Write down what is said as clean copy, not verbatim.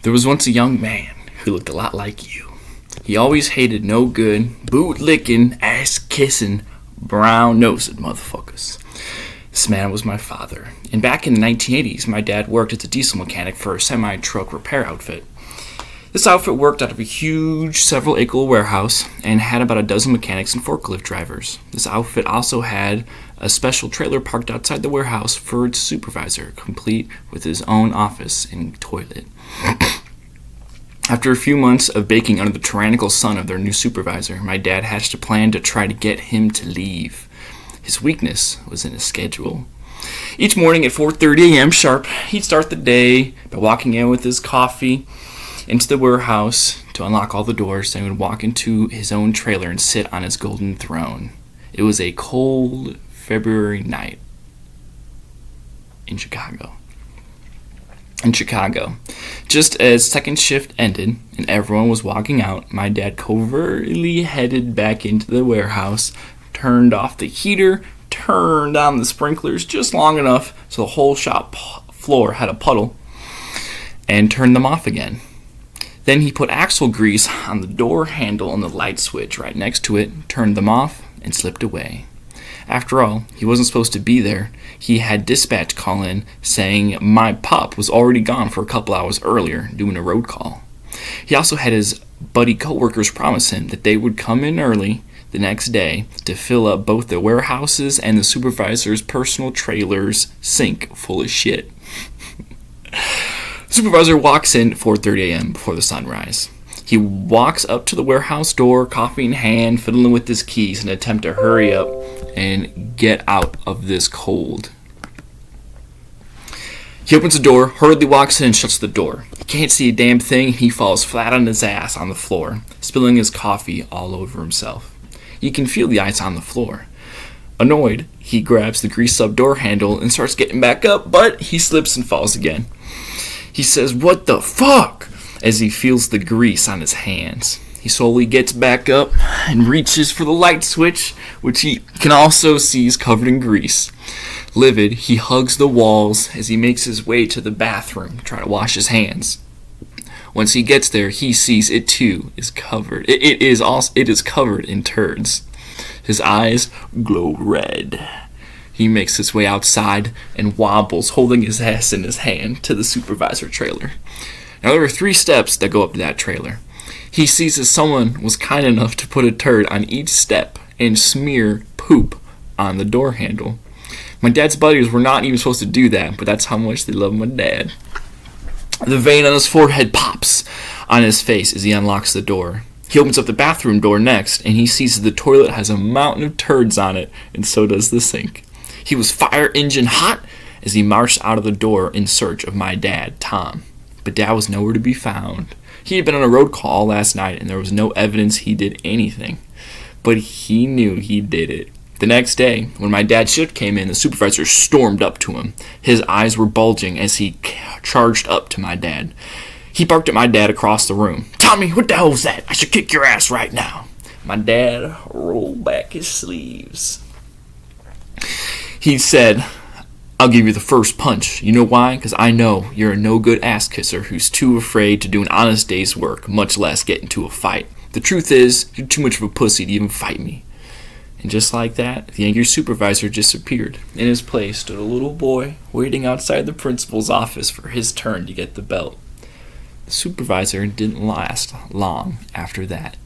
There was once a young man who looked a lot like you. He always hated no good, boot-licking, ass-kissing, brown-nosed motherfuckers. This man was my father, and back in the 1980s, my dad worked as a diesel mechanic for a semi-truck repair outfit. This outfit worked out of a huge several-acre warehouse and had about a dozen mechanics and forklift drivers. This outfit also had a special trailer parked outside the warehouse for its supervisor, complete with his own office and toilet. After a few months of baking under the tyrannical sun of their new supervisor, my dad hatched a plan to try to get him to leave. His weakness was in his schedule. Each morning at 4:30 a.m. sharp, he'd start the day by walking in with his coffee into the warehouse to unlock all the doors, then he would walk into his own trailer and sit on his golden throne. It was a cold February night in Chicago. Just as second shift ended and everyone was walking out, my dad covertly headed back into the warehouse, turned off the heater, turned on the sprinklers just long enough so the whole shop floor had a puddle, and turned them off again. Then he put axle grease on the door handle and the light switch right next to it, turned them off, and slipped away. After all, he wasn't supposed to be there. He had dispatch call in saying my pup was already gone for a couple hours earlier doing a road call. He also had his buddy coworkers promise him that they would come in early the next day to fill up both the warehouses and the supervisor's personal trailer's sink full of shit. The supervisor walks in at 4:30 a.m. before the sunrise. He walks up to the warehouse door, coffee in hand, fiddling with his keys in an attempt to hurry up and get out of this cold. He opens the door, hurriedly walks in and shuts the door. He can't see a damn thing, and he falls flat on his ass on the floor, spilling his coffee all over himself. You can feel the ice on the floor. Annoyed, he grabs the grease-up door handle and starts getting back up, but he slips and falls again. He says, "What the fuck?" as he feels the grease on his hands. He slowly gets back up and reaches for the light switch, which he can also see is covered in grease. Livid, he hugs the walls as he makes his way to the bathroom to try to wash his hands. Once he gets there, he sees it too is covered. It is covered in turds. His eyes glow red. He makes his way outside and wobbles, holding his ass in his hand, to the supervisor trailer. Now there are 3 steps that go up to that trailer. He sees that someone was kind enough to put a turd on each step and smear poop on the door handle. My dad's buddies were not even supposed to do that, but that's how much they love my dad. The vein on his forehead pops on his face as he unlocks the door. He opens up the bathroom door next, and he sees that the toilet has a mountain of turds on it, and so does the sink. He was fire engine hot as he marched out of the door in search of my dad, Tom. But Dad was nowhere to be found. He had been on a road call last night, and there was no evidence he did anything. But he knew he did it. The next day, when my dad's shift came in, the supervisor stormed up to him. His eyes were bulging as he charged up to my dad. He barked at my dad across the room. "Tommy, what the hell was that? I should kick your ass right now." My dad rolled back his sleeves. He said, "I'll give you the first punch. You know why? Because I know you're a no-good ass-kisser who's too afraid to do an honest day's work, much less get into a fight. The truth is, you're too much of a pussy to even fight me." And just like that, the angry supervisor disappeared. In his place stood a little boy waiting outside the principal's office for his turn to get the belt. The supervisor didn't last long after that.